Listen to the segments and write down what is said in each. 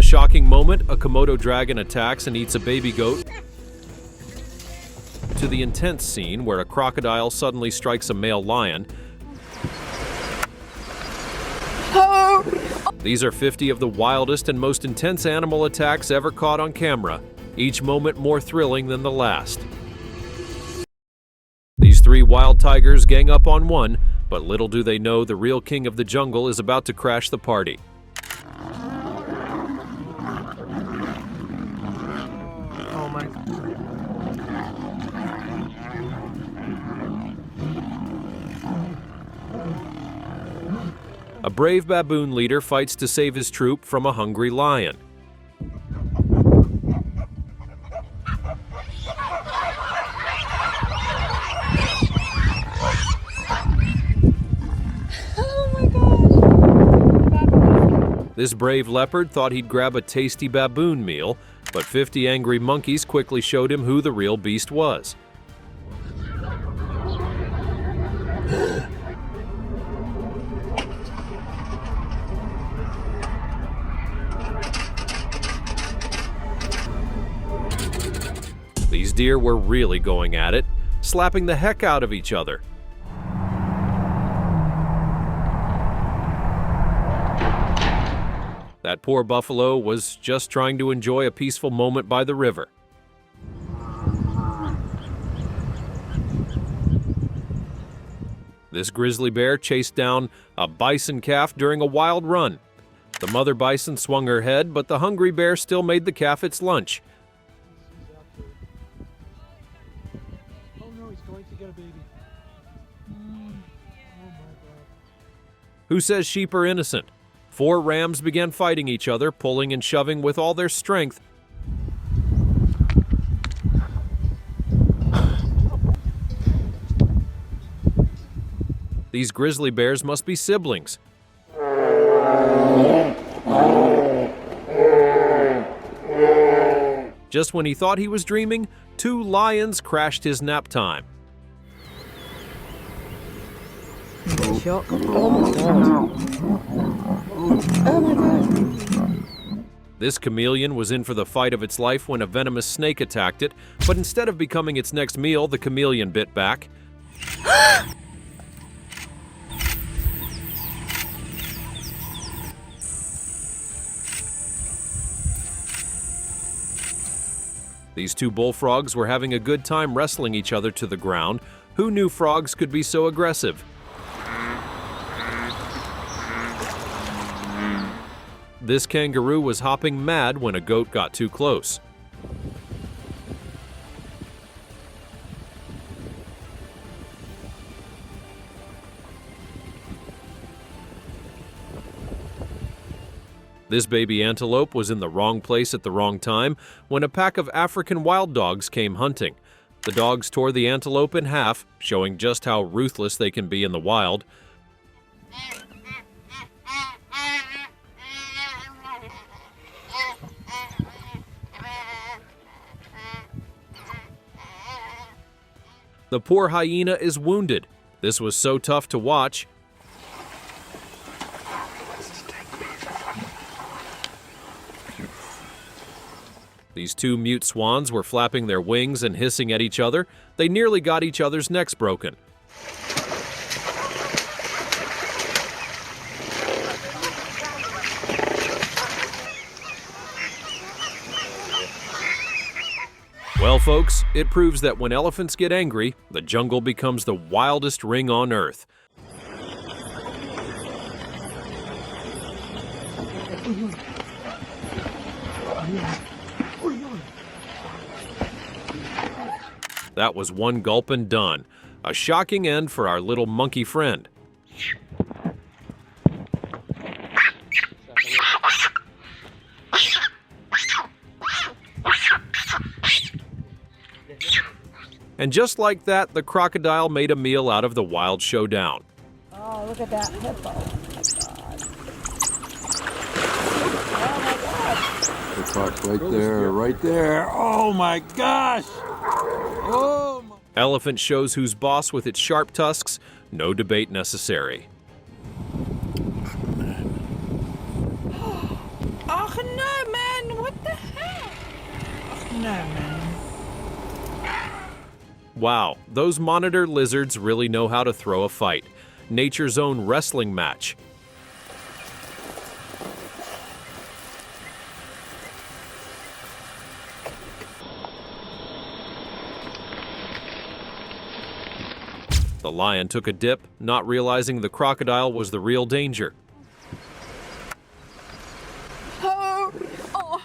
shocking moment, a Komodo dragon attacks and eats a baby goat, to the intense scene where a crocodile suddenly strikes a male lion. These are 50 of the wildest and most intense animal attacks ever caught on camera, each moment more thrilling than the last. These three wild tigers gang up on one, but little do they know the real king of the jungle is about to crash the party. Oh my God. A brave baboon leader fights to save his troop from a hungry lion. This brave leopard thought he'd grab a tasty baboon meal, but 50 angry monkeys quickly showed him who the real beast was. These deer were really going at it, slapping the heck out of each other. That poor buffalo was just trying to enjoy a peaceful moment by the river. This grizzly bear chased down a bison calf during a wild run. The mother bison swung her head, but the hungry bear still made the calf its lunch. Oh no, he's going to get a baby. Oh my God. Who says sheep are innocent? 4 rams began fighting each other, pulling and shoving with all their strength. These grizzly bears must be siblings. Just when he thought he was dreaming, 2 lions crashed his nap time. Shock. Oh my God. Oh my God. This chameleon was in for the fight of its life when a venomous snake attacked it, but instead of becoming its next meal, the chameleon bit back. These 2 bullfrogs were having a good time wrestling each other to the ground. Who knew frogs could be so aggressive? This kangaroo was hopping mad when a goat got too close. This baby antelope was in the wrong place at the wrong time when a pack of African wild dogs came hunting. The dogs tore the antelope in half, showing just how ruthless they can be in the wild. The poor hyena is wounded. This was so tough to watch. These 2 mute swans were flapping their wings and hissing at each other. They nearly got each other's necks broken. Well, folks, it proves that when elephants get angry, the jungle becomes the wildest ring on earth. That was one gulp and done. A shocking end for our little monkey friend. And just like that, the crocodile made a meal out of the wild showdown. Oh, look at that hippo. Oh my God. The clock right there, right there. Oh my gosh! Oh my. Elephant shows who's boss with its sharp tusks. No debate necessary. Oh, no, man! What the hell? No, man. Wow, those monitor lizards really know how to throw a fight. Nature's own wrestling match. The lion took a dip, not realizing the crocodile was the real danger. Oh! Oh!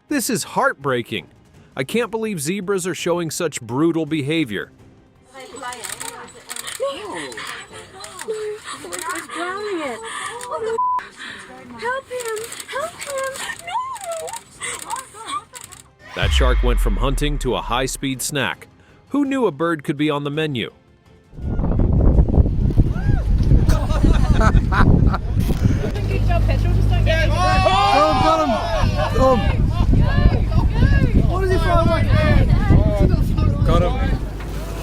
This is heartbreaking. I can't believe zebras are showing such brutal behavior. It's drowning it. Help him! Help him! No! That shark went from hunting to a high-speed snack. Who knew a bird could be on the menu? Oh, got him! What is he throwing? Got him.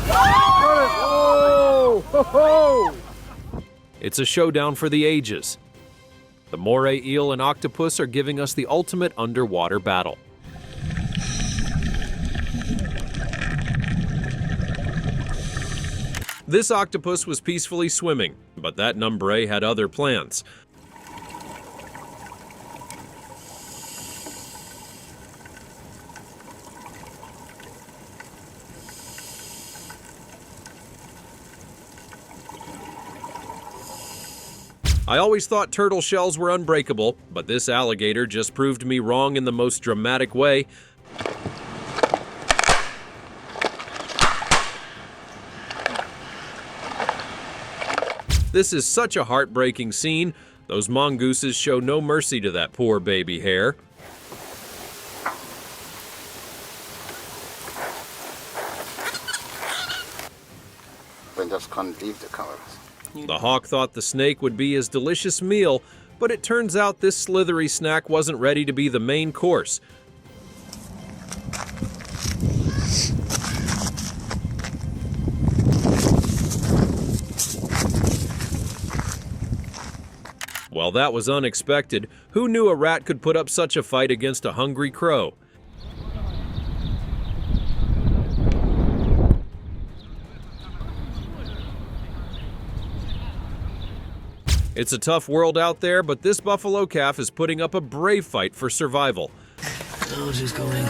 Oh! Ho, ho! It's a showdown for the ages. The moray eel and octopus are giving us the ultimate underwater battle. This octopus was peacefully swimming, but that numbre had other plans. I always thought turtle shells were unbreakable, but this alligator just proved me wrong in the most dramatic way. This is such a heartbreaking scene. Those mongooses show no mercy to that poor baby hare. We just can't leave the cameras. The hawk thought the snake would be his delicious meal, but it turns out this slithery snack wasn't ready to be the main course. Well, that was unexpected. Who knew a rat could put up such a fight against a hungry crow? It's a tough world out there, but this buffalo calf is putting up a brave fight for survival. Oh, she's going.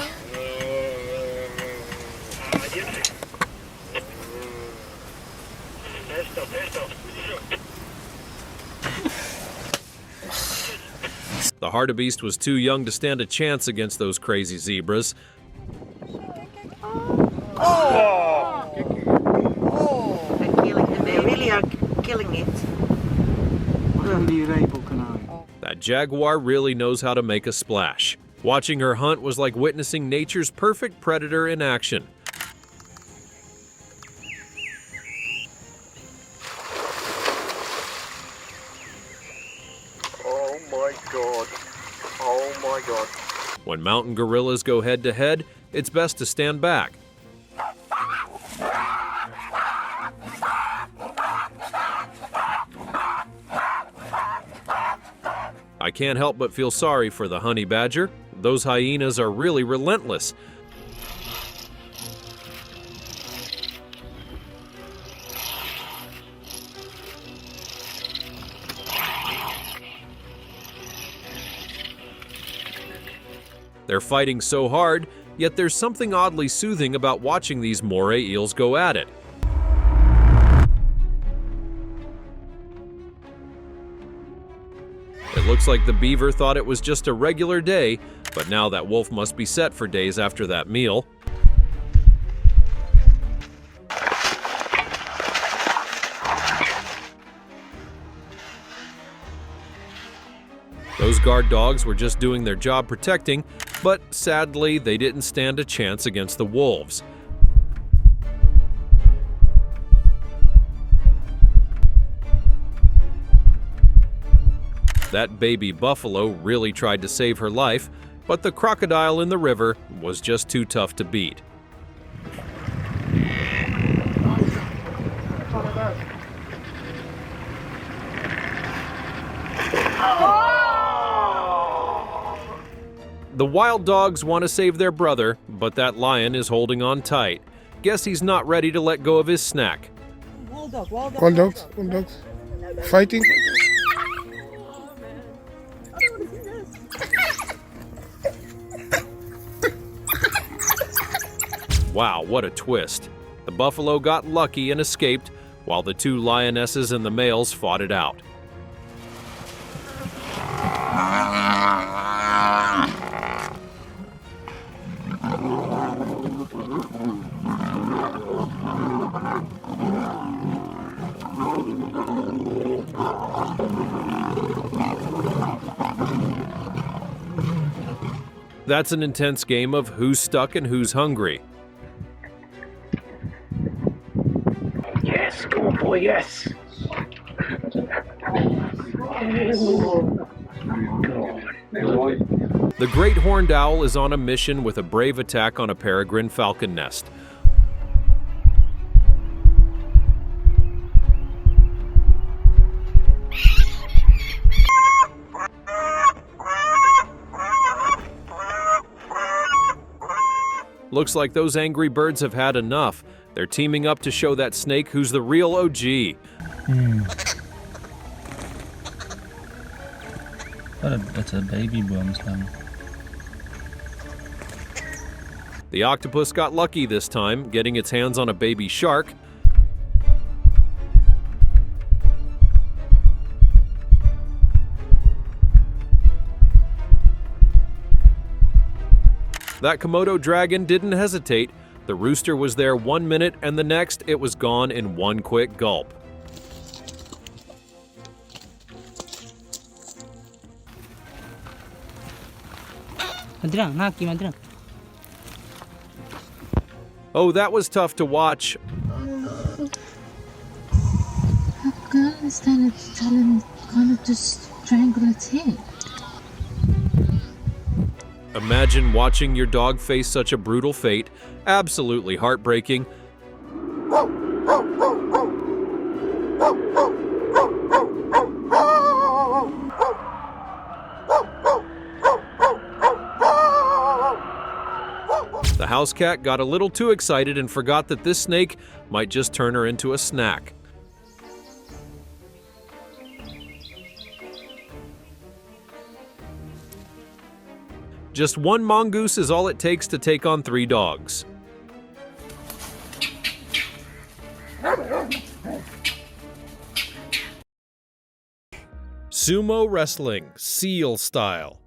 The hartebeest was too young to stand a chance against those crazy zebras. They're killing them. They really are killing it. That jaguar really knows how to make a splash. Watching her hunt was like witnessing nature's perfect predator in action. Oh my god. Oh my god. When mountain gorillas go head-to-head, it's best to stand back. I can't help but feel sorry for the honey badger. Those hyenas are really relentless. They're fighting so hard, yet there's something oddly soothing about watching these moray eels go at it. It looks like the beaver thought it was just a regular day, but now that wolf must be set for days after that meal. Those guard dogs were just doing their job protecting, but sadly, they didn't stand a chance against the wolves. That baby buffalo really tried to save her life, but the crocodile in the river was just too tough to beat. The wild dogs want to save their brother, but that lion is holding on tight. Guess he's not ready to let go of his snack. Wild dogs. Fighting. Wow, what a twist. The buffalo got lucky and escaped, while the two lionesses and the males fought it out. That's an intense game of who's stuck and who's hungry. Yes, go on, boy, yes. The great horned owl is on a mission with a brave attack on a peregrine falcon nest. Looks like those angry birds have had enough. They're teaming up to show that snake who's the real OG. It's a baby boom slam. The octopus got lucky this time, getting its hands on a baby shark. That Komodo dragon didn't hesitate. The rooster was there 1 minute, and the next it was gone in one quick gulp. Oh, that was tough to watch. Afghanistan is telling kind of to strangle its head. Imagine watching your dog face such a brutal fate. Absolutely heartbreaking. The house cat got a little too excited and forgot that this snake might just turn her into a snack. Just one mongoose is all it takes to take on 3 dogs. Sumo wrestling, seal style.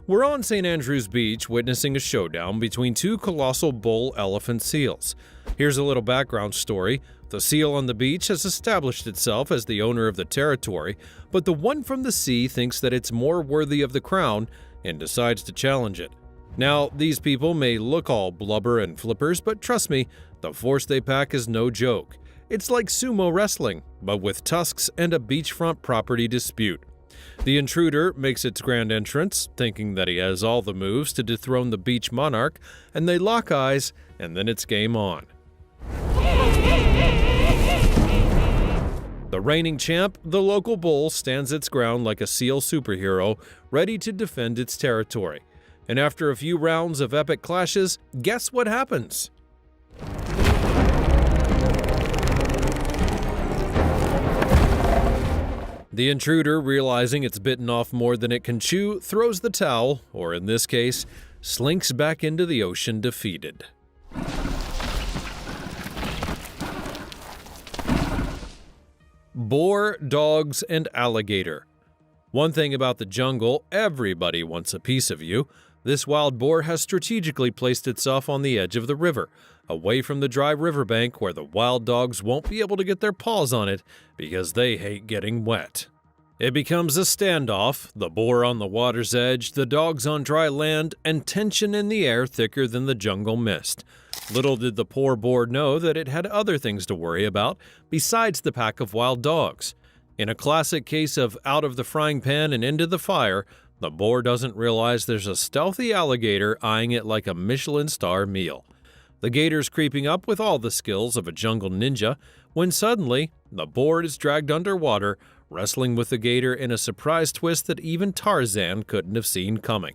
We're on St. Andrews Beach witnessing a showdown between 2 colossal bull elephant seals. Here's a little background story. The seal on the beach has established itself as the owner of the territory, but the one from the sea thinks that it's more worthy of the crown and decides to challenge it. Now, these people may look all blubber and flippers, but trust me, the force they pack is no joke. It's like sumo wrestling, but with tusks and a beachfront property dispute. The intruder makes its grand entrance, thinking that he has all the moves to dethrone the beach monarch, and they lock eyes, and then it's game on. The reigning champ, the local bull, stands its ground like a seal superhero, ready to defend its territory. And after a few rounds of epic clashes, guess what happens? The intruder, realizing it's bitten off more than it can chew, throws the towel, or in this case, slinks back into the ocean defeated. Boar, dogs, and alligator. One thing about the jungle, everybody wants a piece of you. This wild boar has strategically placed itself on the edge of the river, away from the dry riverbank where the wild dogs won't be able to get their paws on it because they hate getting wet. It becomes a standoff, the boar on the water's edge, the dogs on dry land, and tension in the air thicker than the jungle mist. Little did the poor boar know that it had other things to worry about besides the pack of wild dogs. In a classic case of out of the frying pan and into the fire, the boar doesn't realize there's a stealthy alligator eyeing it like a Michelin star meal. The gator's creeping up with all the skills of a jungle ninja when suddenly the boar is dragged underwater wrestling with the gator in a surprise twist that even Tarzan couldn't have seen coming.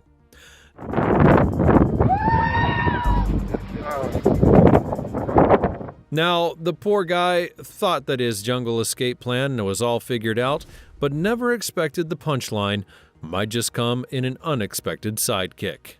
Now, the poor guy thought that his jungle escape plan was all figured out, but never expected the punchline might just come in an unexpected sidekick.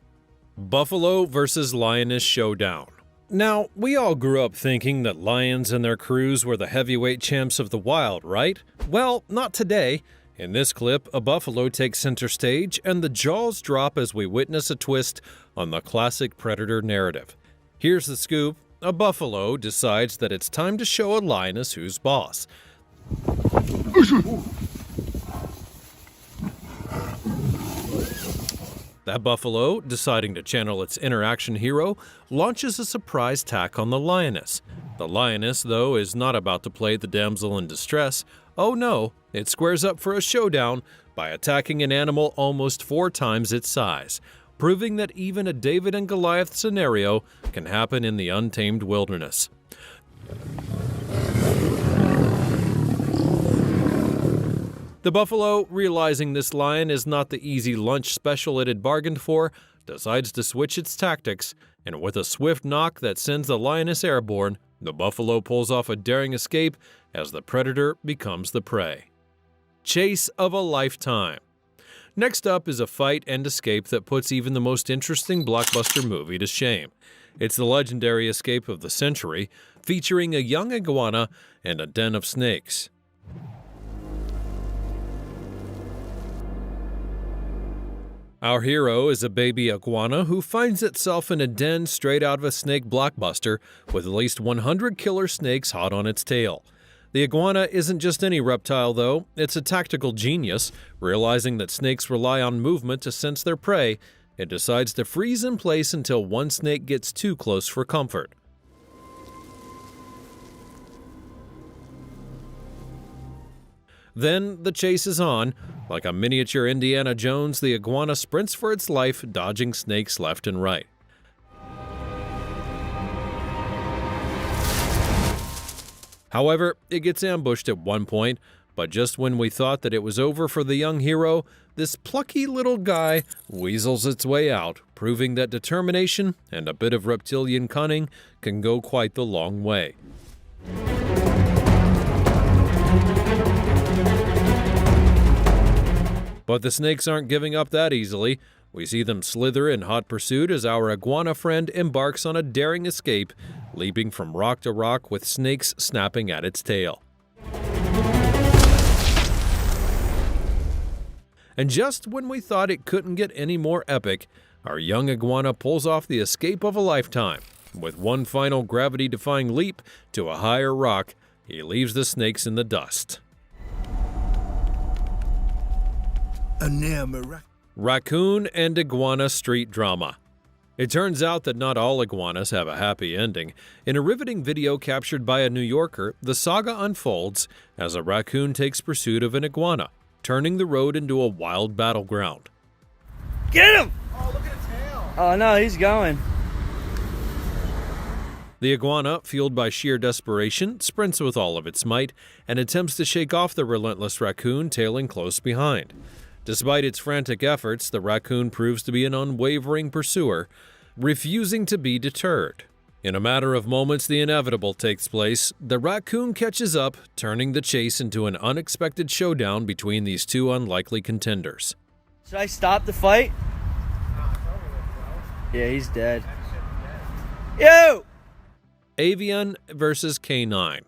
Buffalo versus Lioness Showdown. Now, we all grew up thinking that lions and their crews were the heavyweight champs of the wild, right? Well, not today. In this clip, a buffalo takes center stage and the jaws drop as we witness a twist on the classic predator narrative. Here's the scoop. A buffalo decides that it's time to show a lioness who's boss. That buffalo, deciding to channel its inner action hero, launches a surprise attack on the lioness. The lioness, though, is not about to play the damsel in distress. Oh no, it squares up for a showdown by attacking an animal almost 4 times its size, proving that even a David and Goliath scenario can happen in the untamed wilderness. The buffalo, realizing this lion is not the easy lunch special it had bargained for, decides to switch its tactics, and with a swift knock that sends the lioness airborne, the buffalo pulls off a daring escape as the predator becomes the prey. Chase of a lifetime. Next up is a fight and escape that puts even the most interesting blockbuster movie to shame. It's the legendary escape of the century, featuring a young iguana and a den of snakes. Our hero is a baby iguana who finds itself in a den straight out of a snake blockbuster with at least 100 killer snakes hot on its tail. The iguana isn't just any reptile, though. It's a tactical genius. Realizing that snakes rely on movement to sense their prey, it decides to freeze in place until one snake gets too close for comfort. Then the chase is on. Like a miniature Indiana Jones, the iguana sprints for its life, dodging snakes left and right. However, it gets ambushed at one point, but just when we thought that it was over for the young hero, this plucky little guy weasels its way out, proving that determination and a bit of reptilian cunning can go quite the long way. But the snakes aren't giving up that easily. We see them slither in hot pursuit as our iguana friend embarks on a daring escape, leaping from rock to rock with snakes snapping at its tail. And just when we thought it couldn't get any more epic, our young iguana pulls off the escape of a lifetime. With one final gravity-defying leap to a higher rock, he leaves the snakes in the dust. Raccoon and iguana street drama. It turns out that not all iguanas have a happy ending. In a riveting video captured by a New Yorker, the saga unfolds as a raccoon takes pursuit of an iguana, turning the road into a wild battleground. Get him! Oh, look at its tail. Oh no, he's going. The iguana, fueled by sheer desperation, sprints with all of its might and attempts to shake off the relentless raccoon tailing close behind. Despite its frantic efforts, the raccoon proves to be an unwavering pursuer, refusing to be deterred. In a matter of moments, the inevitable takes place. The raccoon catches up, turning the chase into an unexpected showdown between these two unlikely contenders. Should I stop the fight? Yeah, he's dead. Yo! Avian versus Canine.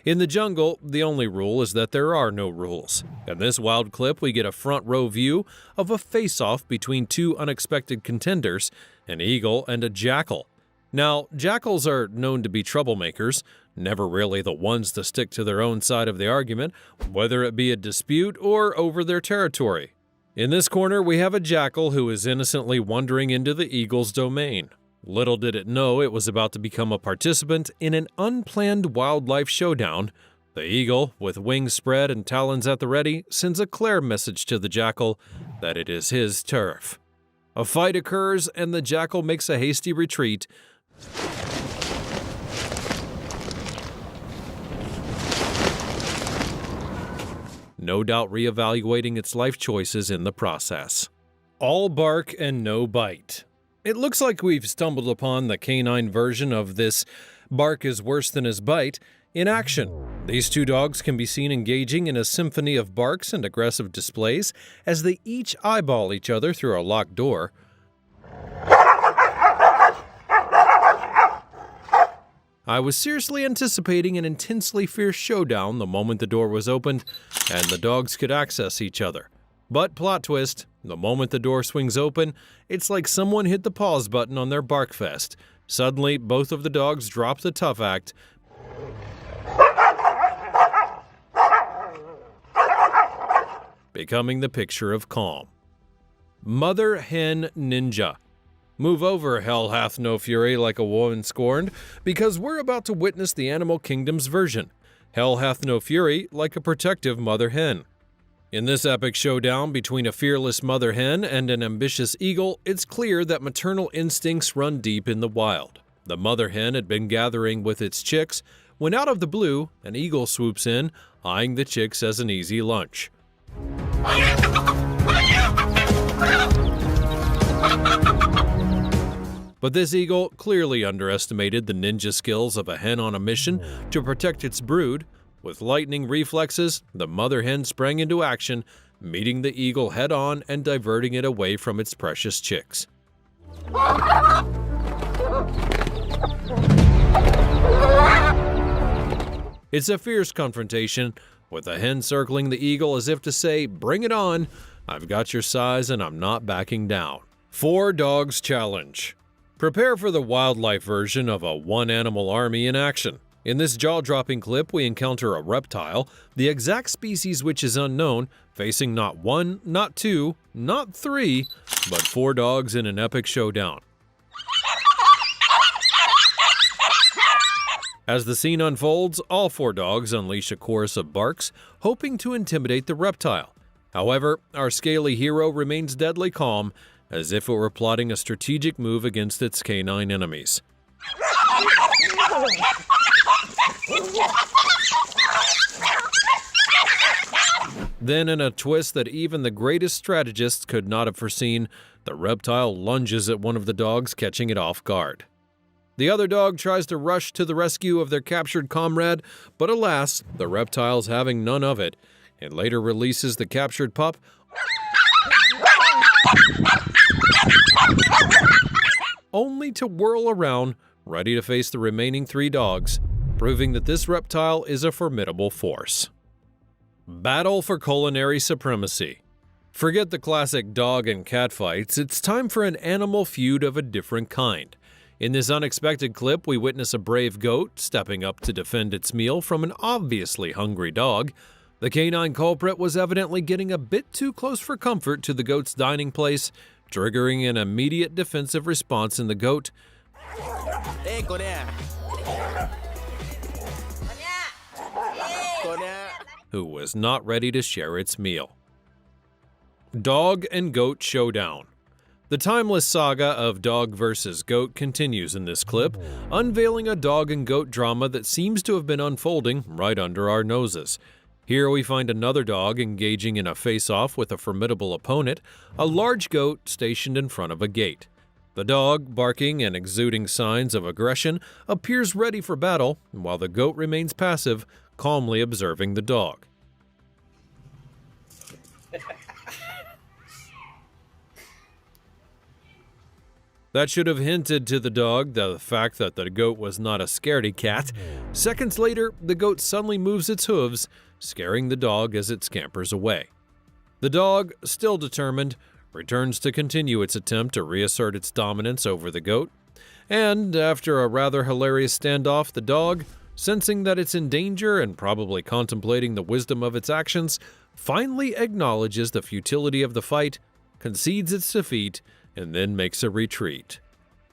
In the jungle, the only rule is that there are no rules. In this wild clip, we get a front-row view of a face-off between two unexpected contenders, an eagle and a jackal. Now, jackals are known to be troublemakers, never really the ones to stick to their own side of the argument, whether it be a dispute or over their territory. In this corner, we have a jackal who is innocently wandering into the eagle's domain. Little did it know it was about to become a participant in an unplanned wildlife showdown. The eagle, with wings spread and talons at the ready, sends a clear message to the jackal that it is his turf. A fight occurs and the jackal makes a hasty retreat. no doubt reevaluating its life choices in the process. All bark and no bite. It looks like we've stumbled upon the canine version of this bark is worse than his bite in action. These two dogs can be seen engaging in a symphony of barks and aggressive displays as they each eyeball each other through a locked door. I was seriously anticipating an intensely fierce showdown the moment the door was opened and the dogs could access each other. But plot twist, the moment the door swings open, it's like someone hit the pause button on their bark fest. Suddenly, both of the dogs drop the tough act, becoming the picture of calm. Mother Hen Ninja. Move over, hell hath no fury like a woman scorned, because we're about to witness the animal kingdom's version. Hell hath no fury like a protective mother hen. In this epic showdown between a fearless mother hen and an ambitious eagle, it's clear that maternal instincts run deep in the wild. The mother hen had been gathering with its chicks when out of the blue, an eagle swoops in, eyeing the chicks as an easy lunch. But this eagle clearly underestimated the ninja skills of a hen on a mission to protect its brood. With lightning reflexes, the mother hen sprang into action, meeting the eagle head-on and diverting it away from its precious chicks. It's a fierce confrontation, with the hen circling the eagle as if to say, "Bring it on, I've got your size and I'm not backing down." 4 Dogs Challenge. Prepare for the wildlife version of a one-animal army in action. In this jaw-dropping clip, we encounter a reptile, the exact species which is unknown, facing not 1, not 2, not 3, but 4 dogs in an epic showdown. As the scene unfolds, all 4 dogs unleash a chorus of barks, hoping to intimidate the reptile. However, our scaly hero remains deadly calm, as if it were plotting a strategic move against its canine enemies. Then, in a twist that even the greatest strategists could not have foreseen, the reptile lunges at one of the dogs, catching it off guard. The other dog tries to rush to the rescue of their captured comrade, but alas, the reptile's having none of it. It later releases the captured pup, only to whirl around, ready to face the remaining 3 dogs, proving that this reptile is a formidable force. Battle for culinary supremacy. Forget the classic dog and cat fights, it's time for an animal feud of a different kind. In this unexpected clip, we witness a brave goat stepping up to defend its meal from an obviously hungry dog. The canine culprit was evidently getting a bit too close for comfort to the goat's dining place, triggering an immediate defensive response in the goat, who was not ready to share its meal. Dog and Goat Showdown. The timeless saga of dog versus goat continues in this clip, unveiling a dog and goat drama that seems to have been unfolding right under our noses. Here we find another dog engaging in a face-off with a formidable opponent, a large goat stationed in front of a gate. The dog, barking and exuding signs of aggression, appears ready for battle, while the goat remains passive, calmly observing the dog. That should have hinted to the dog the fact that the goat was not a scaredy cat. Seconds later, the goat suddenly moves its hooves, scaring the dog as it scampers away. The dog, still determined, returns to continue its attempt to reassert its dominance over the goat. And after a rather hilarious standoff, the dog, sensing that it's in danger and probably contemplating the wisdom of its actions, finally acknowledges the futility of the fight, concedes its defeat, and then makes a retreat.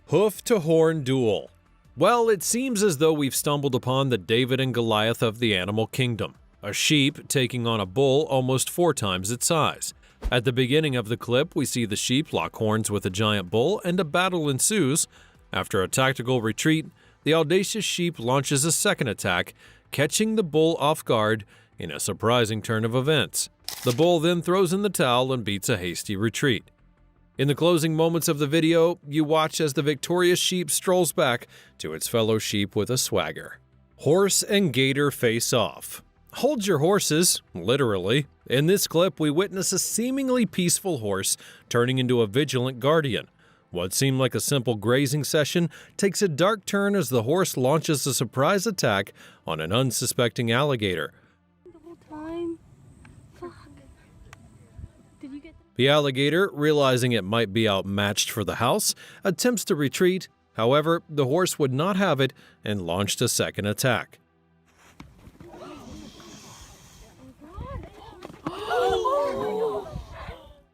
Hoof-to-horn duel. Well, it seems as though we've stumbled upon the David and Goliath of the animal kingdom, a sheep taking on a bull almost 4 times its size. At the beginning of the clip, we see the sheep lock horns with a giant bull and a battle ensues. After a tactical retreat, the audacious sheep launches a second attack, catching the bull off guard in a surprising turn of events. The bull then throws in the towel and beats a hasty retreat. In the closing moments of the video, you watch as the victorious sheep strolls back to its fellow sheep with a swagger. Horse and gator face off. Hold your horses, literally. In this clip, we witness a seemingly peaceful horse turning into a vigilant guardian. What seemed like a simple grazing session takes a dark turn as the horse launches a surprise attack on an unsuspecting alligator. The whole time. Fuck. Did you get that? The alligator, realizing it might be outmatched for the house, attempts to retreat. However, the horse would not have it and launched a second attack.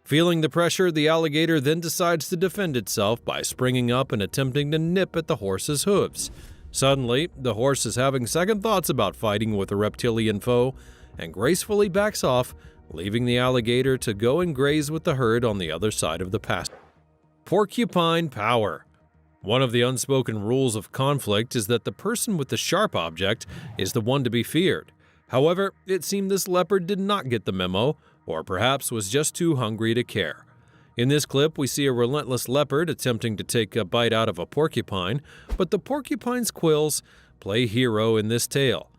Feeling the pressure, the alligator then decides to defend itself by springing up and attempting to nip at the horse's hooves. Suddenly, the horse is having second thoughts about fighting with a reptilian foe and gracefully backs off, leaving the alligator to go and graze with the herd on the other side of the pasture. Porcupine power. One of the unspoken rules of conflict is that the person with the sharp object is the one to be feared. However, it seemed this leopard did not get the memo, or perhaps was just too hungry to care. In this clip, we see a relentless leopard attempting to take a bite out of a porcupine, but the porcupine's quills play hero in this tale.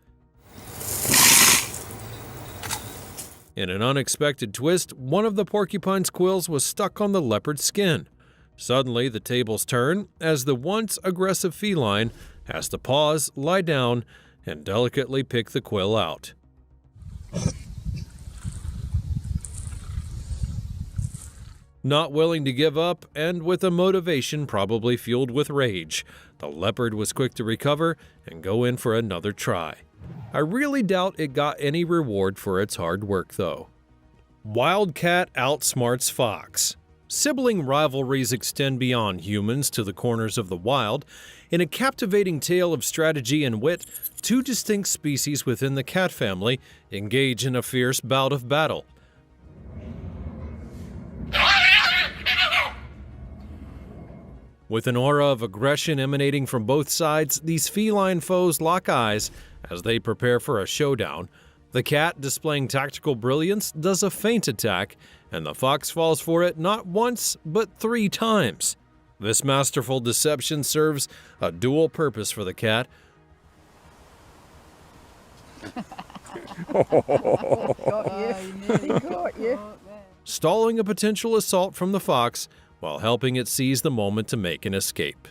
In an unexpected twist, one of the porcupine's quills was stuck on the leopard's skin. Suddenly, the tables turn as the once aggressive feline has to pause, lie down, and delicately pick the quill out. Not willing to give up, and with a motivation probably fueled with rage, the leopard was quick to recover and go in for another try. I really doubt it got any reward for its hard work, though. Wildcat outsmarts fox. Sibling rivalries extend beyond humans to the corners of the wild. In a captivating tale of strategy and wit, two distinct species within the cat family engage in a fierce bout of battle. With an aura of aggression emanating from both sides, these feline foes lock eyes as they prepare for a showdown. The cat, displaying tactical brilliance, does a feint attack, and the fox falls for it not once, but 3 times. This masterful deception serves a dual purpose for the cat. Stalling a potential assault from the fox, while helping it seize the moment to make an escape.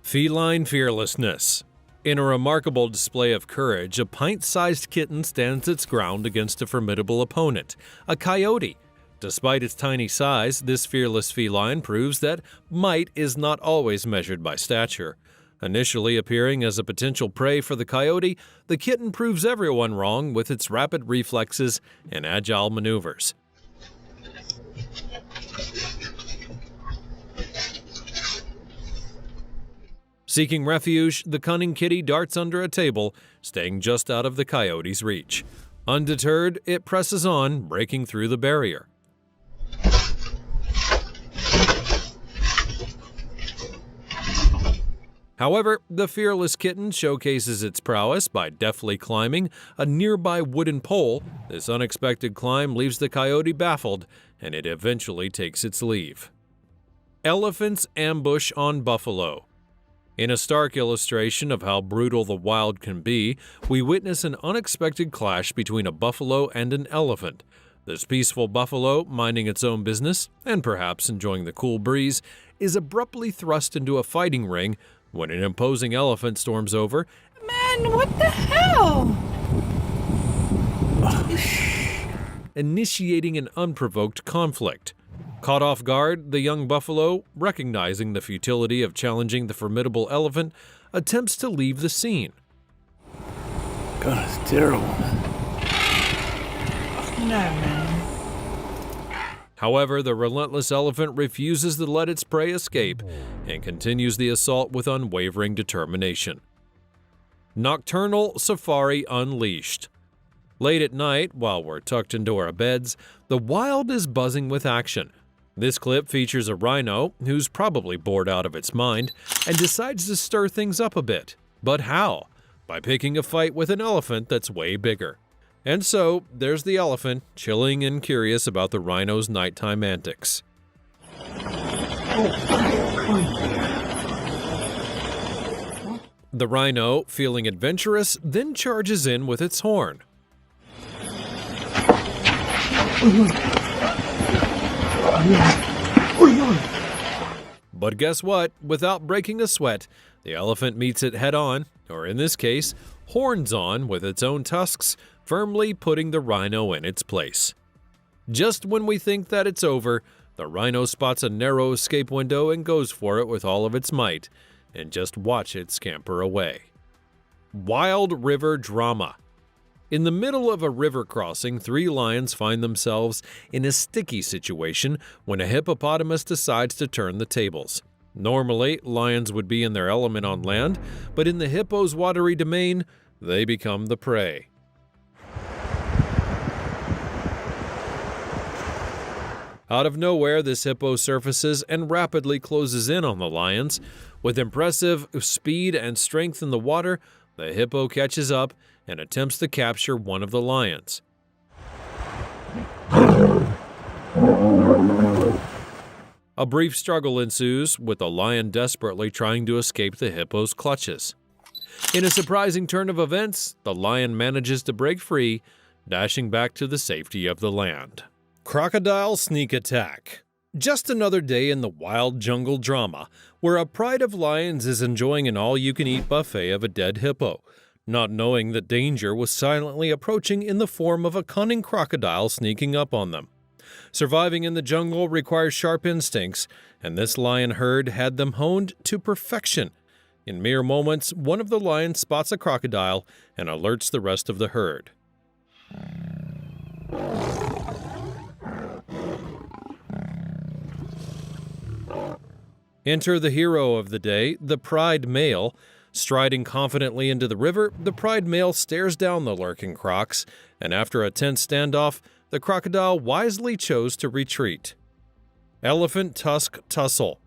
Feline fearlessness. In a remarkable display of courage, a pint-sized kitten stands its ground against a formidable opponent, a coyote. Despite its tiny size, this fearless feline proves that might is not always measured by stature. Initially appearing as a potential prey for the coyote, the kitten proves everyone wrong with its rapid reflexes and agile maneuvers. Seeking refuge, the cunning kitty darts under a table, staying just out of the coyote's reach. Undeterred, it presses on, breaking through the barrier. However, the fearless kitten showcases its prowess by deftly climbing a nearby wooden pole. This unexpected climb leaves the coyote baffled, and it eventually takes its leave. Elephants ambush on buffalo. In a stark illustration of how brutal the wild can be, we witness an unexpected clash between a buffalo and an elephant. This peaceful buffalo, minding its own business, and perhaps enjoying the cool breeze, is abruptly thrust into a fighting ring when an imposing elephant storms over. Man, what the hell? Initiating an unprovoked conflict. Caught off guard, the young buffalo, recognizing the futility of challenging the formidable elephant, attempts to leave the scene. God, it's terrible. No, man. However, the relentless elephant refuses to let its prey escape and continues the assault with unwavering determination. Nocturnal safari unleashed. Late at night, while we're tucked into our beds, the wild is buzzing with action. This clip features a rhino who's probably bored out of its mind and decides to stir things up a bit. But how? By picking a fight with an elephant that's way bigger. And so, there's the elephant, chilling and curious about the rhino's nighttime antics. The rhino, feeling adventurous, then charges in with its horn. But guess what? Without breaking a sweat, the elephant meets it head-on, or in this case, horns-on with its own tusks, firmly putting the rhino in its place. Just when we think that it's over, the rhino spots a narrow escape window and goes for it with all of its might, and just watch it scamper away. Wild river drama. In the middle of a river crossing, 3 lions find themselves in a sticky situation when a hippopotamus decides to turn the tables. Normally, lions would be in their element on land, but in the hippo's watery domain, they become the prey. Out of nowhere, this hippo surfaces and rapidly closes in on the lions. With impressive speed and strength in the water, the hippo catches up and attempts to capture one of the lions. A brief struggle ensues, with the lion desperately trying to escape the hippo's clutches. In a surprising turn of events, the lion manages to break free, dashing back to the safety of the land. Crocodile sneak attack. Just another day in the wild jungle drama, where a pride of lions is enjoying an all-you-can-eat buffet of a dead hippo, not knowing that danger was silently approaching in the form of a cunning crocodile sneaking up on them. Surviving in the jungle requires sharp instincts, and this lion herd had them honed to perfection. In mere moments, one of the lions spots a crocodile and alerts the rest of the herd. Enter the hero of the day, the pride male. Striding confidently into the river, the pride male stares down the lurking crocs, and after a tense standoff, the crocodile wisely chose to retreat. Elephant tusk tussle.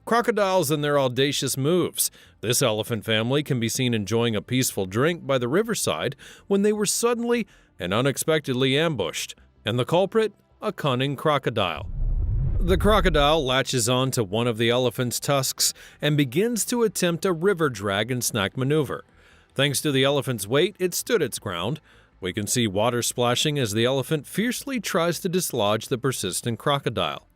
Crocodiles and their audacious moves. This elephant family can be seen enjoying a peaceful drink by the riverside when they were suddenly and unexpectedly ambushed, and the culprit, a cunning crocodile. The crocodile latches on to one of the elephant's tusks and begins to attempt a river drag and snack maneuver. Thanks to the elephant's weight, it stood its ground. We can see water splashing as the elephant fiercely tries to dislodge the persistent crocodile.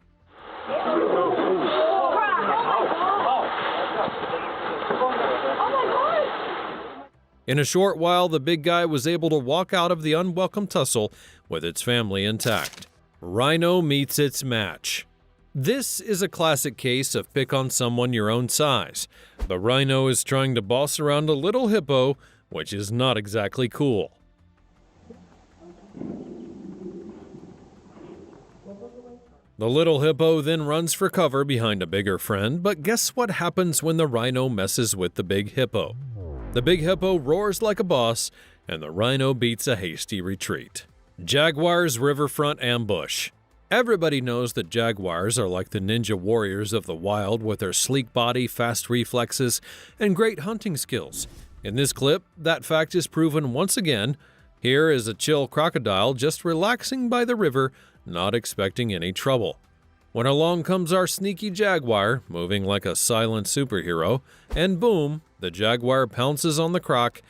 In a short while, the big guy was able to walk out of the unwelcome tussle with its family intact. Rhino meets its match. This is a classic case of pick on someone your own size. The rhino is trying to boss around a little hippo, which is not exactly cool. The little hippo then runs for cover behind a bigger friend, but guess what happens when the rhino messes with the big hippo? The big hippo roars like a boss, and the rhino beats a hasty retreat. Jaguar's riverfront ambush. Everybody knows that jaguars are like the ninja warriors of the wild with their sleek body, fast reflexes, and great hunting skills. In this clip, that fact is proven once again. Here is a chill crocodile just relaxing by the river, not expecting any trouble. When along comes our sneaky jaguar, moving like a silent superhero, and boom, the jaguar pounces on the croc,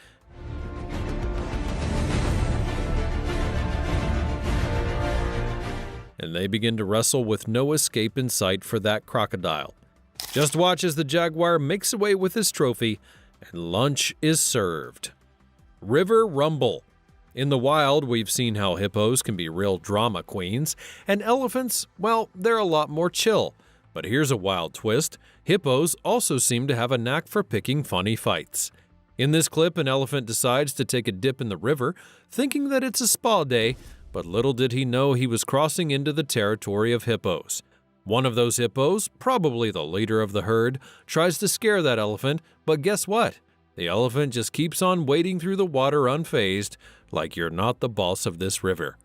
and they begin to wrestle with no escape in sight for that crocodile. Just watch as the jaguar makes away with his trophy, and lunch is served. River rumble. In the wild, we've seen how hippos can be real drama queens, and elephants, well, they're a lot more chill. But here's a wild twist. Hippos also seem to have a knack for picking funny fights. In this clip, an elephant decides to take a dip in the river, thinking that it's a spa day, but little did he know he was crossing into the territory of hippos. One of those hippos, probably the leader of the herd, tries to scare that elephant, but guess what? The elephant just keeps on wading through the water unfazed, like you're not the boss of this river.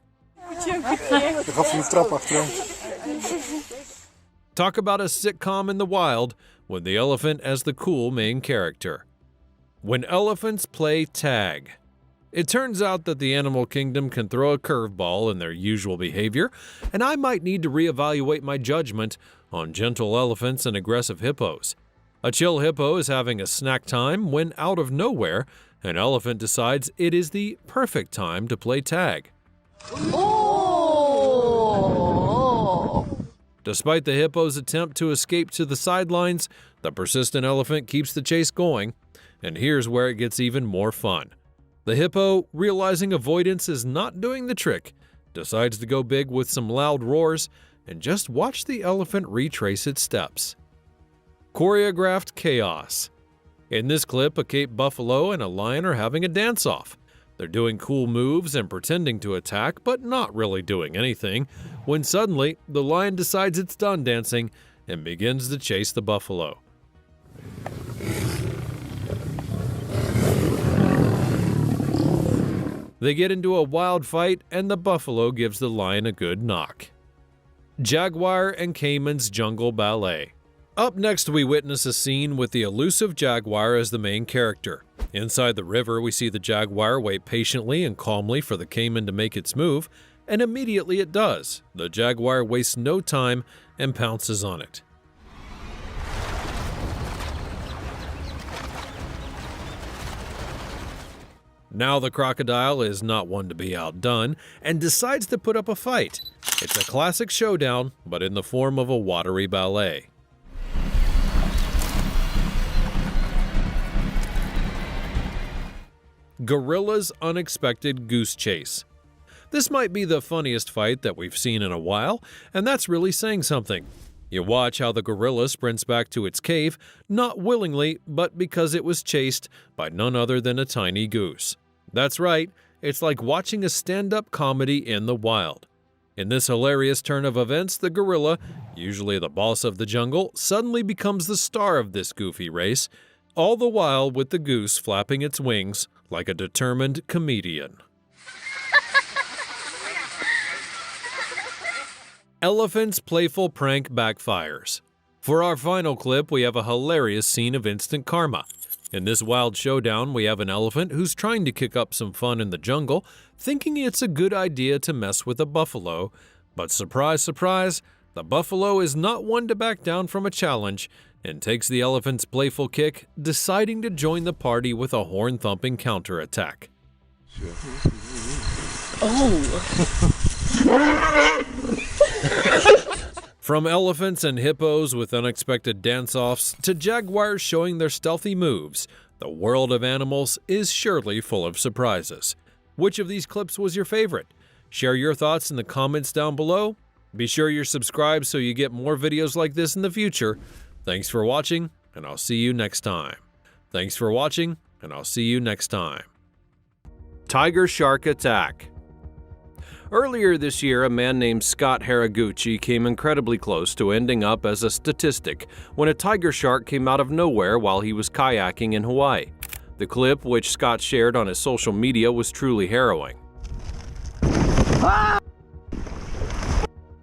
Talk about a sitcom in the wild with the elephant as the cool main character. When elephants play tag. It turns out that the animal kingdom can throw a curveball in their usual behavior, and I might need to reevaluate my judgment on gentle elephants and aggressive hippos. A chill hippo is having a snack time when, out of nowhere, an elephant decides it is the perfect time to play tag. Despite the hippo's attempt to escape to the sidelines, the persistent elephant keeps the chase going, and here's where it gets even more fun. The hippo, realizing avoidance is not doing the trick, decides to go big with some loud roars, and just watch the elephant retrace its steps. Choreographed chaos. In this clip, a Cape buffalo and a lion are having a dance-off. They're doing cool moves and pretending to attack, but not really doing anything, when suddenly the lion decides it's done dancing and begins to chase the buffalo. They get into a wild fight, and the buffalo gives the lion a good knock. Jaguar and Cayman's Jungle Ballet. Up next, we witness a scene with the elusive jaguar as the main character. Inside the river, we see the jaguar wait patiently and calmly for the caiman to make its move, and immediately it does. The jaguar wastes no time and pounces on it. Now the crocodile is not one to be outdone and decides to put up a fight. It's a classic showdown, but in the form of a watery ballet. Gorilla's unexpected goose chase. This might be the funniest fight that we've seen in a while, and that's really saying something. You watch how the gorilla sprints back to its cave, not willingly, but because it was chased by none other than a tiny goose. That's right, it's like watching a stand-up comedy in the wild. In this hilarious turn of events, the gorilla, usually the boss of the jungle, suddenly becomes the star of this goofy race, all the while with the goose flapping its wings like a determined comedian. Elephant's playful prank backfires. For our final clip, we have a hilarious scene of instant karma. In this wild showdown, we have an elephant who's trying to kick up some fun in the jungle, thinking it's a good idea to mess with a buffalo, but surprise, surprise, the buffalo is not one to back down from a challenge and takes the elephant's playful kick, deciding to join the party with a horn-thumping counterattack. From elephants and hippos with unexpected dance-offs to jaguars showing their stealthy moves, the world of animals is surely full of surprises. Which of these clips was your favorite? Share your thoughts in the comments down below. Be sure you're subscribed so you get more videos like this in the future. Thanks for watching, and I'll see you next time. Thanks for watching, and I'll see you next time. Tiger shark attack. Earlier this year, a man named Scott Haraguchi came incredibly close to ending up as a statistic when a tiger shark came out of nowhere while he was kayaking in Hawaii. The clip, which Scott shared on his social media, was truly harrowing.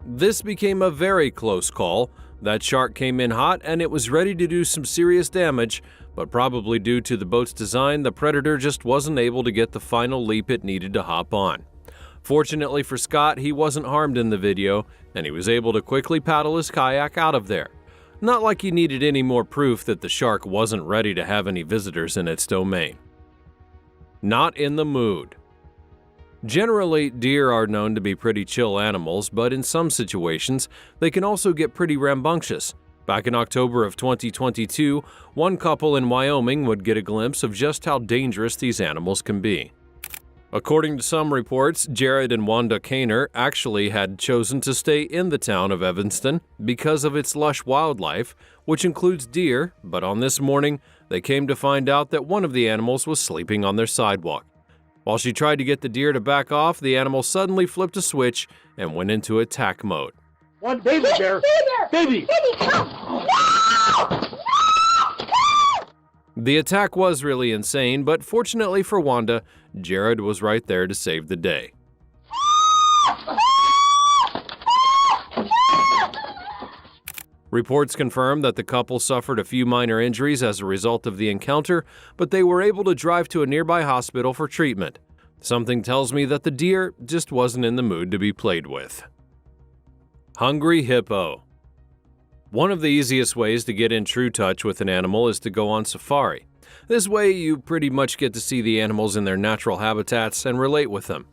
This became a very close call. That shark came in hot and it was ready to do some serious damage, but probably due to the boat's design, the predator just wasn't able to get the final leap it needed to hop on. Fortunately for Scott, he wasn't harmed in the video, and he was able to quickly paddle his kayak out of there. Not like he needed any more proof that the shark wasn't ready to have any visitors in its domain. Not in the mood. Generally, deer are known to be pretty chill animals, but in some situations, they can also get pretty rambunctious. Back in October of 2022, one couple in Wyoming would get a glimpse of just how dangerous these animals can be. According to some reports, Jared and Wanda Kaner actually had chosen to stay in the town of Evanston because of its lush wildlife, which includes deer, but on this morning, they came to find out that one of the animals was sleeping on their sidewalk. While she tried to get the deer to back off, the animal suddenly flipped a switch and went into attack mode. One baby bear. Baby. The attack was really insane, but fortunately for Wanda, Jared was right there to save the day. Reports confirm that the couple suffered a few minor injuries as a result of the encounter, but they were able to drive to a nearby hospital for treatment. Something tells me that the deer just wasn't in the mood to be played with. Hungry hippo. One of the easiest ways to get in true touch with an animal is to go on safari. This way, you pretty much get to see the animals in their natural habitats and relate with them.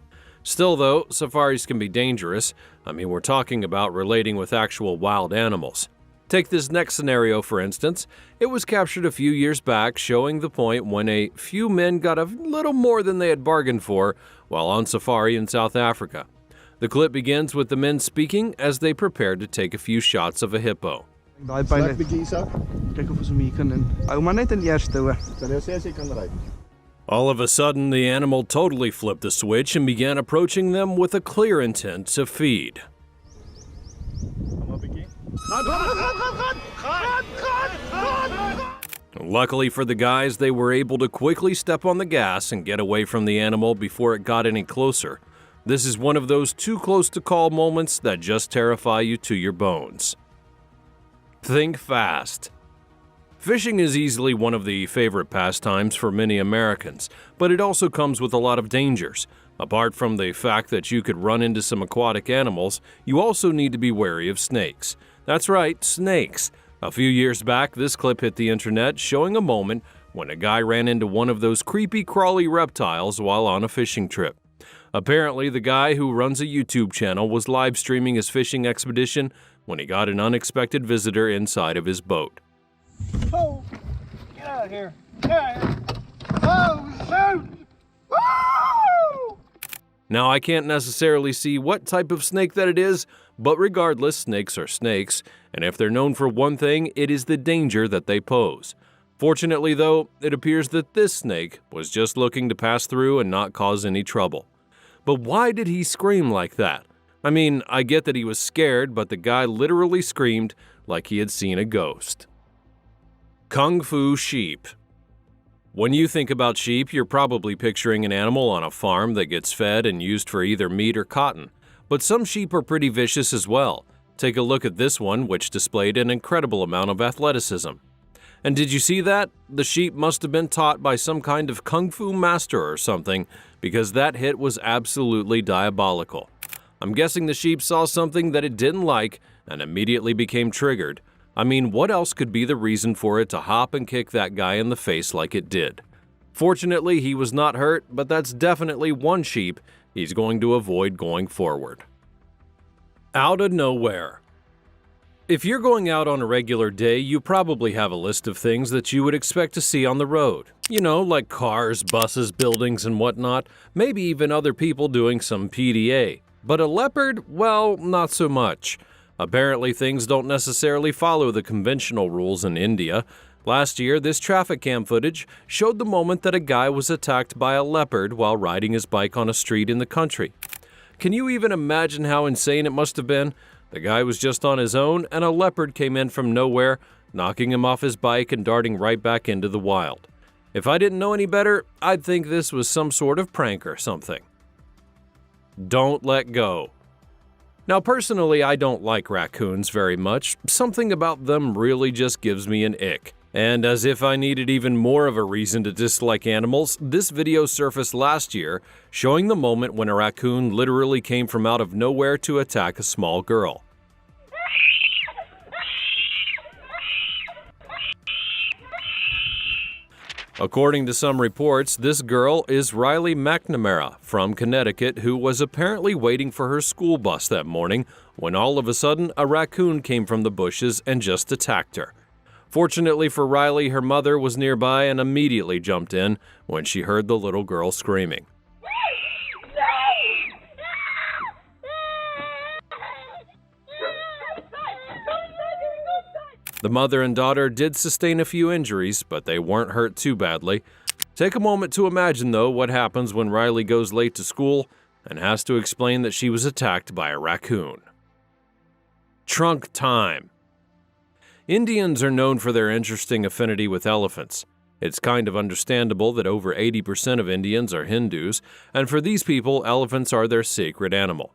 Still though, safaris can be dangerous. I mean, we're talking about relating with actual wild animals. Take this next scenario for instance. It was captured a few years back, showing the point when a few men got a little more than they had bargained for while on safari in South Africa. The clip begins with the men speaking as they prepared to take a few shots of a hippo. Daai pile. Kyk of ons hom hier kan in. Hou maar net in die eerste hoor. Sal jy sê as jy kan ry? All of a sudden, the animal totally flipped the switch and began approaching them with a clear intent to feed. Luckily for the guys, they were able to quickly step on the gas and get away from the animal before it got any closer. This is one of those too close to call moments that just terrify you to your bones. Think fast. Fishing is easily one of the favorite pastimes for many Americans, but it also comes with a lot of dangers. Apart from the fact that you could run into some aquatic animals, you also need to be wary of snakes. That's right, snakes. A few years back, this clip hit the internet showing a moment when a guy ran into one of those creepy crawly reptiles while on a fishing trip. Apparently, the guy who runs a YouTube channel was live streaming his fishing expedition when he got an unexpected visitor inside of his boat. Oh, get out of here. Get out of here. Oh, shoot. Woo! Now, I can't necessarily see what type of snake that it is, but regardless, snakes are snakes, and if they're known for one thing, it is the danger that they pose. Fortunately, though, it appears that this snake was just looking to pass through and not cause any trouble. But why did he scream like that? I mean, I get that he was scared, but the guy literally screamed like he had seen a ghost. Kung Fu sheep. When you think about sheep, you're probably picturing an animal on a farm that gets fed and used for either meat or cotton. But some sheep are pretty vicious as well. Take a look at this one, which displayed an incredible amount of athleticism. And did you see that? The sheep must have been taught by some kind of kung fu master or something, because that hit was absolutely diabolical. I'm guessing the sheep saw something that it didn't like and immediately became triggered. I mean, what else could be the reason for it to hop and kick that guy in the face like it did? Fortunately, he was not hurt, but that's definitely one sheep he's going to avoid going forward. Out of nowhere. If you're going out on a regular day, you probably have a list of things that you would expect to see on the road. You know, like cars, buses, buildings, and whatnot. Maybe even other people doing some PDA. But a leopard? Well, not so much. Apparently, things don't necessarily follow the conventional rules in India. Last year, this traffic cam footage showed the moment that a guy was attacked by a leopard while riding his bike on a street in the country. Can you even imagine how insane it must have been? The guy was just on his own, and a leopard came in from nowhere, knocking him off his bike and darting right back into the wild. If I didn't know any better, I'd think this was some sort of prank or something. Don't let go. Now, personally, I don't like raccoons very much. Something about them really just gives me an ick. And as if I needed even more of a reason to dislike animals, this video surfaced last year, showing the moment when a raccoon literally came from out of nowhere to attack a small girl. According to some reports, this girl is Riley McNamara from Connecticut, who was apparently waiting for her school bus that morning when all of a sudden a raccoon came from the bushes and just attacked her. Fortunately for Riley, her mother was nearby and immediately jumped in when she heard the little girl screaming. The mother and daughter did sustain a few injuries, but they weren't hurt too badly. Take a moment to imagine, though, what happens when Riley goes late to school and has to explain that she was attacked by a raccoon. Trunk time. Indians are known for their interesting affinity with elephants. It's kind of understandable that over 80% of Indians are Hindus, and for these people, elephants are their sacred animal.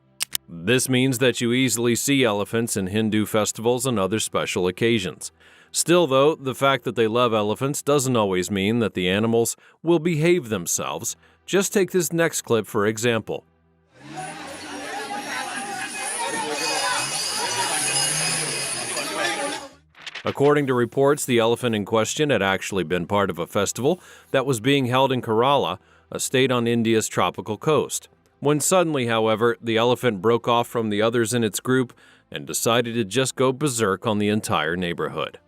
This means that you easily see elephants in Hindu festivals and other special occasions. Still, though, the fact that they love elephants doesn't always mean that the animals will behave themselves. Just take this next clip for example. According to reports, the elephant in question had actually been part of a festival that was being held in Kerala, a state on India's tropical coast. When suddenly, however, the elephant broke off from the others in its group and decided to just go berserk on the entire neighborhood.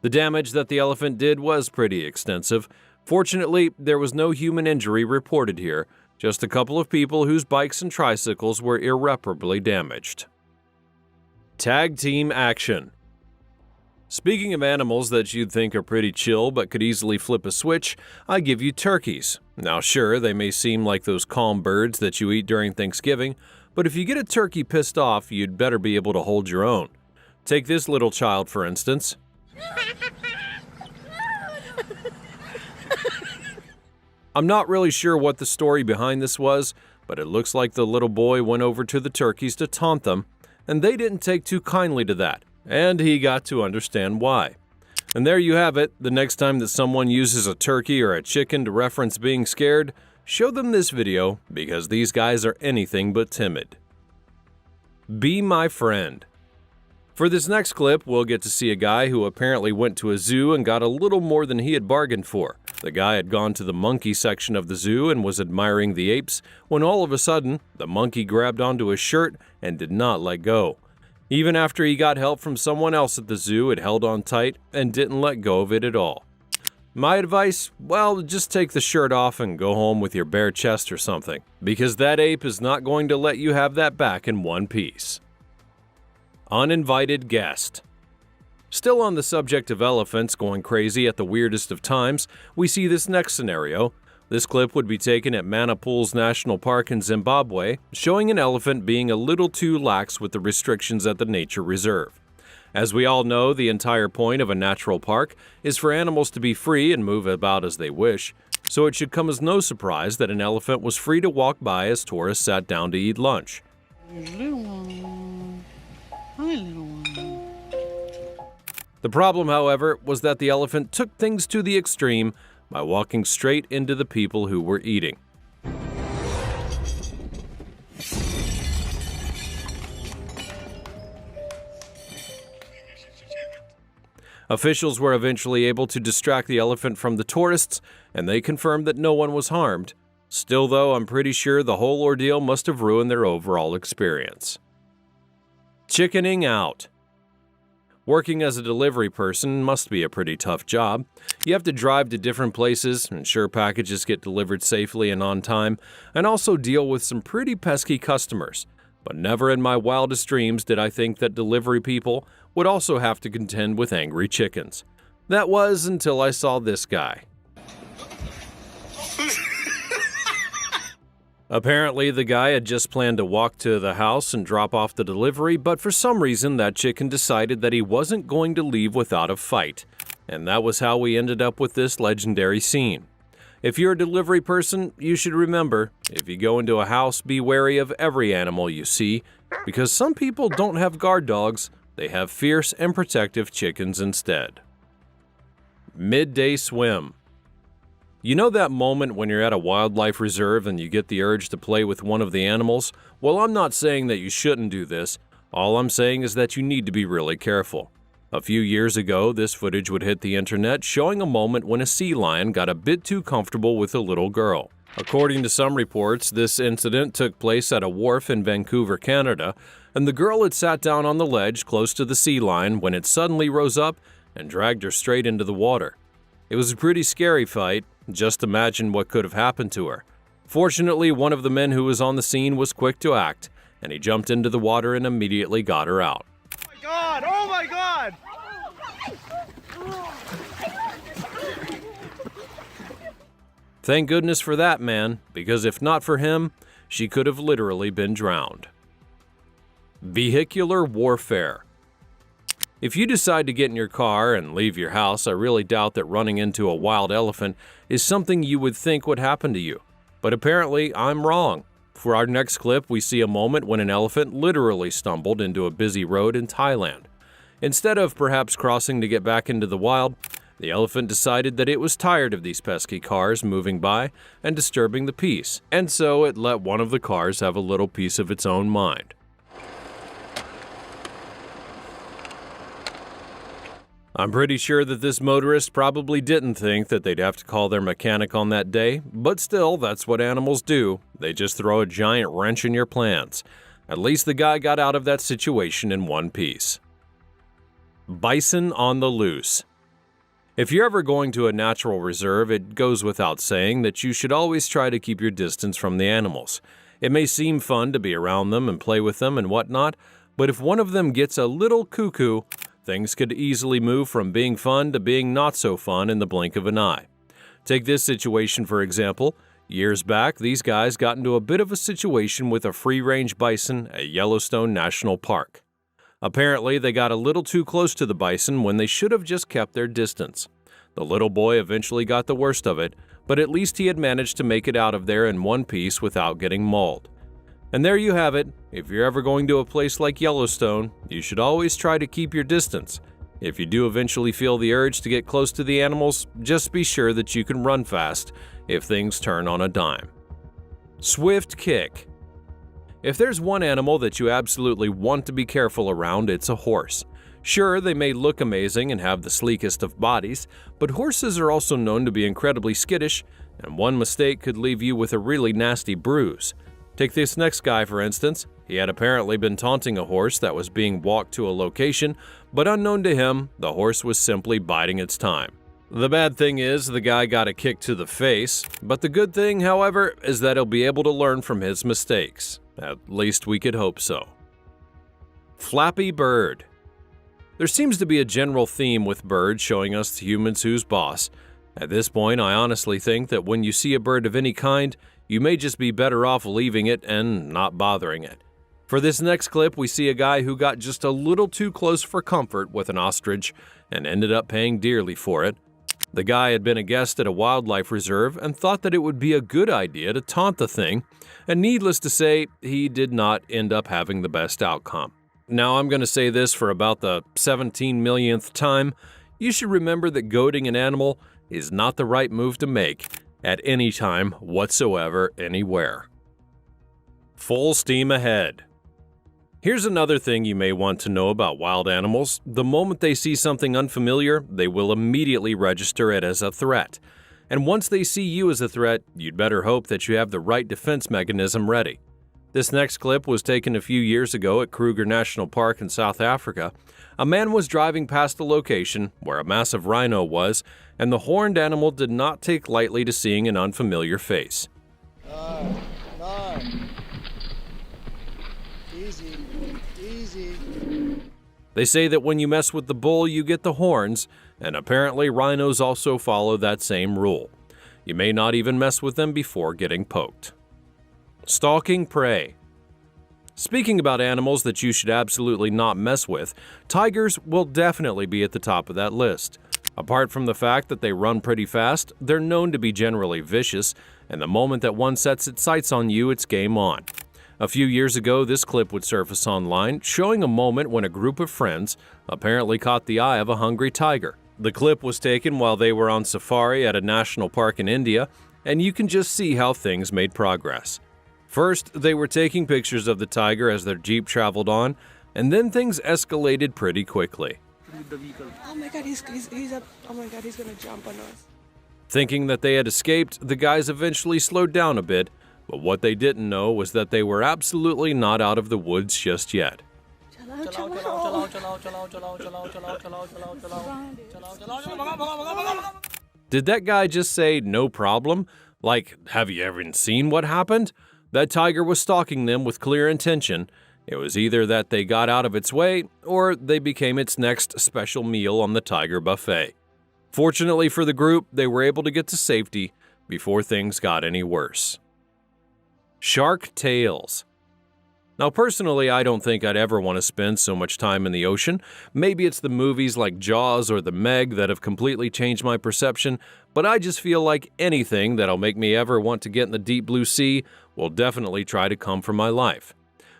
The damage that the elephant did was pretty extensive. Fortunately, there was no human injury reported here, just a couple of people whose bikes and tricycles were irreparably damaged. Tag team action. Speaking of animals that you'd think are pretty chill but could easily flip a switch, I give you turkeys. Now sure, they may seem like those calm birds that you eat during Thanksgiving, but if you get a turkey pissed off, you'd better be able to hold your own. Take this little child for instance. I'm not really sure what the story behind this was, but it looks like the little boy went over to the turkeys to taunt them, and they didn't take too kindly to that, and he got to understand why. And there you have it. The next time that someone uses a turkey or a chicken to reference being scared, show them this video because these guys are anything but timid. Be my friend. For this next clip, we'll get to see a guy who apparently went to a zoo and got a little more than he had bargained for. The guy had gone to the monkey section of the zoo and was admiring the apes when all of a sudden, the monkey grabbed onto his shirt and did not let go. Even after he got help from someone else at the zoo, it held on tight and didn't let go of it at all. My advice? Well, just take the shirt off and go home with your bare chest or something, because that ape is not going to let you have that back in one piece. Uninvited guest. Still on the subject of elephants going crazy at the weirdest of times, we see this next scenario. This clip would be taken at Manapools National Park in Zimbabwe, showing an elephant being a little too lax with the restrictions at the nature reserve. As we all know, the entire point of a natural park is for animals to be free and move about as they wish, so it should come as no surprise that an elephant was free to walk by as tourists sat down to eat lunch. The problem, however, was that the elephant took things to the extreme by walking straight into the people who were eating. Officials were eventually able to distract the elephant from the tourists, and they confirmed that no one was harmed. Still, though, I'm pretty sure the whole ordeal must have ruined their overall experience. Chickening out. Working as a delivery person must be a pretty tough job. You have to drive to different places, ensure packages get delivered safely and on time, and also deal with some pretty pesky customers. But never in my wildest dreams did I think that delivery people would also have to contend with angry chickens. That was until I saw this guy. Apparently, the guy had just planned to walk to the house and drop off the delivery, but for some reason that chicken decided that he wasn't going to leave without a fight. And that was how we ended up with this legendary scene. If you're a delivery person, you should remember, if you go into a house, be wary of every animal you see, because some people don't have guard dogs, they have fierce and protective chickens instead. Midday swim. You know that moment when you're at a wildlife reserve and you get the urge to play with one of the animals? Well, I'm not saying that you shouldn't do this. All I'm saying is that you need to be really careful. A few years ago, this footage would hit the internet showing a moment when a sea lion got a bit too comfortable with a little girl. According to some reports, this incident took place at a wharf in Vancouver, Canada, and the girl had sat down on the ledge close to the sea lion when it suddenly rose up and dragged her straight into the water. It was a pretty scary fight. Just imagine what could have happened to her. Fortunately, one of the men who was on the scene was quick to act, and he jumped into the water and immediately got her out. Oh my God! Oh my God! Thank goodness for that man, because if not for him, she could have literally been drowned. Vehicular warfare. If you decide to get in your car and leave your house, I really doubt that running into a wild elephant is something you would think would happen to you. But apparently, I'm wrong. For our next clip, we see a moment when an elephant literally stumbled into a busy road in Thailand. Instead of perhaps crossing to get back into the wild, The elephant decided that it was tired of these pesky cars moving by and disturbing the peace, and so it let one of the cars have a little piece of its own mind. I'm pretty sure that this motorist probably didn't think that they'd have to call their mechanic on that day, but still, that's what animals do. They just throw a giant wrench in your plans. At least the guy got out of that situation in one piece. Bison on the loose. If you're ever going to a natural reserve, it goes without saying that you should always try to keep your distance from the animals. It may seem fun to be around them and play with them and whatnot, but if one of them gets a little cuckoo, things could easily move from being fun to being not so fun in the blink of an eye. Take this situation for example. Years back, these guys got into a bit of a situation with a free-range bison at Yellowstone National Park. Apparently, they got a little too close to the bison when they should have just kept their distance. The little boy eventually got the worst of it, but at least he had managed to make it out of there in one piece without getting mauled. And there you have it. If you're ever going to a place like Yellowstone, you should always try to keep your distance. If you do eventually feel the urge to get close to the animals, just be sure that you can run fast if things turn on a dime. Swift kick. If there's one animal that you absolutely want to be careful around, it's a horse. Sure, they may look amazing and have the sleekest of bodies, but horses are also known to be incredibly skittish, and one mistake could leave you with a really nasty bruise. Take this next guy, for instance. He had apparently been taunting a horse that was being walked to a location, but unknown to him, the horse was simply biding its time. The bad thing is, the guy got a kick to the face, but the good thing, however, is that he'll be able to learn from his mistakes. At least we could hope so. Flappy bird. There seems to be a general theme with birds showing us the humans who's boss. At this point, I honestly think that when you see a bird of any kind, you may just be better off leaving it and not bothering it. For this next clip, we see a guy who got just a little too close for comfort with an ostrich and ended up paying dearly for it. The guy had been a guest at a wildlife reserve and thought that it would be a good idea to taunt the thing, and needless to say, he did not end up having the best outcome. Now, I'm going to say this for about the 17 millionth time. You should remember that goading an animal is not the right move to make at any time whatsoever, anywhere. Full steam ahead. Here's another thing you may want to know about wild animals. The moment they see something unfamiliar, they will immediately register it as a threat. And once they see you as a threat, you'd better hope that you have the right defense mechanism ready. This next clip was taken a few years ago at Kruger National Park in South Africa. A man was driving past a location where a massive rhino was, and the horned animal did not take lightly to seeing an unfamiliar face. No. Easy. Easy. They say that when you mess with the bull, you get the horns, and apparently rhinos also follow that same rule. You may not even mess with them before getting poked. Stalking prey. Speaking about animals that you should absolutely not mess with, tigers will definitely be at the top of that list. Apart from the fact that they run pretty fast, they're known to be generally vicious, and the moment that one sets its sights on you, it's game on. A few years ago, this clip would surface online, showing a moment when a group of friends apparently caught the eye of a hungry tiger. The clip was taken while they were on safari at a national park in India, and you can just see how things made progress. First, they were taking pictures of the tiger as their jeep traveled on, and then things escalated pretty quickly. Oh my god, he's up. Oh my god, he's gonna jump on us. Thinking that they had escaped, the guys eventually slowed down a bit, but what they didn't know was that they were absolutely not out of the woods just yet. Did that guy just say no problem? Like, have you ever seen what happened? That tiger was stalking them with clear intention. It was either that they got out of its way, or they became its next special meal on the tiger buffet. Fortunately for the group, they were able to get to safety before things got any worse. Shark tails. Now, personally, I don't think I'd ever want to spend so much time in the ocean. Maybe it's the movies like Jaws or The Meg that have completely changed my perception, but I just feel like anything that'll make me ever want to get in the deep blue sea will definitely try to come from my life.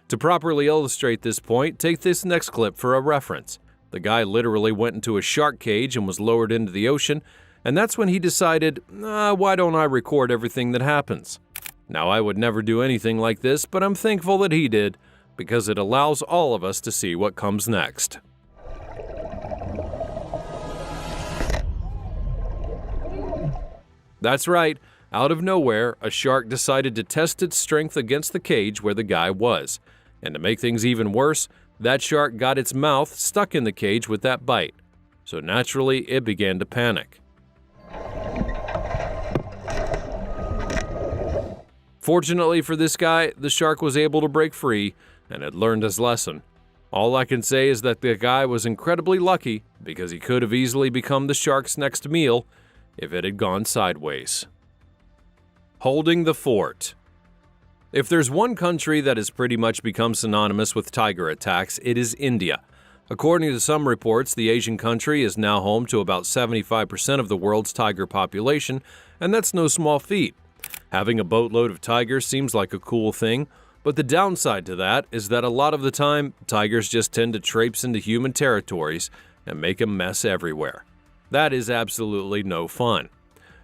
To properly illustrate this point, take this next clip for a reference. The guy literally went into a shark cage and was lowered into the ocean, and that's when he decided, why don't I record everything that happens? Now, I would never do anything like this, but I'm thankful that he did, because it allows all of us to see what comes next. That's right, out of nowhere, a shark decided to test its strength against the cage where the guy was. And to make things even worse, that shark got its mouth stuck in the cage with that bite. So naturally, it began to panic. Fortunately for this guy, the shark was able to break free and had learned his lesson. All I can say is that the guy was incredibly lucky because he could have easily become the shark's next meal if it had gone sideways. Holding the fort. If there's one country that has pretty much become synonymous with tiger attacks, it is India. According to some reports, the Asian country is now home to about 75% of the world's tiger population, and that's no small feat. Having a boatload of tigers seems like a cool thing, but the downside to that is that a lot of the time, tigers just tend to traipse into human territories and make a mess everywhere. That is absolutely no fun.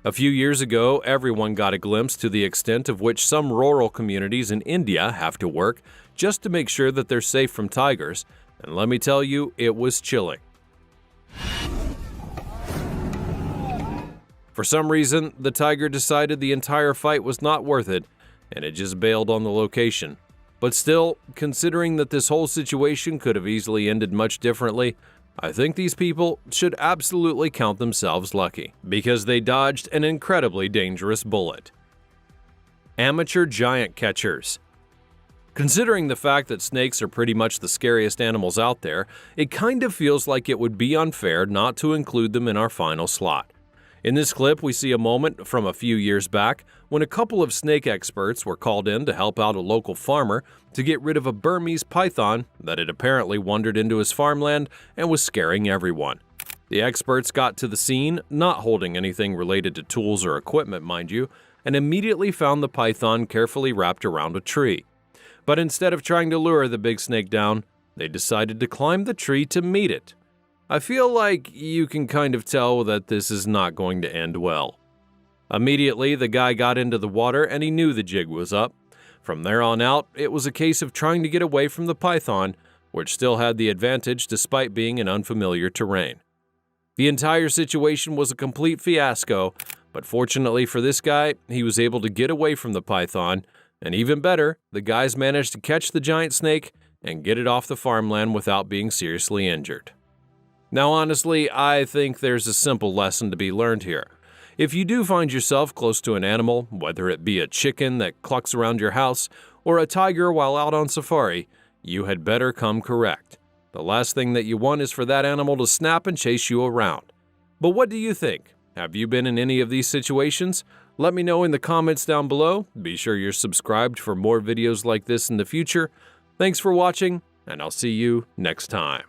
A few years ago, everyone got a glimpse to the extent of which some rural communities in India have to work just to make sure that they're safe from tigers, and let me tell you, it was chilling. For some reason, the tiger decided the entire fight was not worth it, and it just bailed on the location. But still, considering that this whole situation could have easily ended much differently, I think these people should absolutely count themselves lucky, because they dodged an incredibly dangerous bullet. Amateur giant catchers. Considering the fact that snakes are pretty much the scariest animals out there, it kind of feels like it would be unfair not to include them in our final slot. In this clip, we see a moment from a few years back when a couple of snake experts were called in to help out a local farmer to get rid of a Burmese python that had apparently wandered into his farmland and was scaring everyone. The experts got to the scene, not holding anything related to tools or equipment, mind you, and immediately found the python carefully wrapped around a tree. But instead of trying to lure the big snake down, they decided to climb the tree to meet it. I feel like you can kind of tell that this is not going to end well. Immediately, the guy got into the water and he knew the jig was up. From there on out, it was a case of trying to get away from the python, which still had the advantage despite being in unfamiliar terrain. The entire situation was a complete fiasco, but fortunately for this guy, he was able to get away from the python, and even better, the guys managed to catch the giant snake and get it off the farmland without being seriously injured. Now honestly, I think there's a simple lesson to be learned here. If you do find yourself close to an animal, whether it be a chicken that clucks around your house or a tiger while out on safari, you had better come correct. The last thing that you want is for that animal to snap and chase you around. But what do you think? Have you been in any of these situations? Let me know in the comments down below. Be sure you're subscribed for more videos like this in the future. Thanks for watching, and I'll see you next time.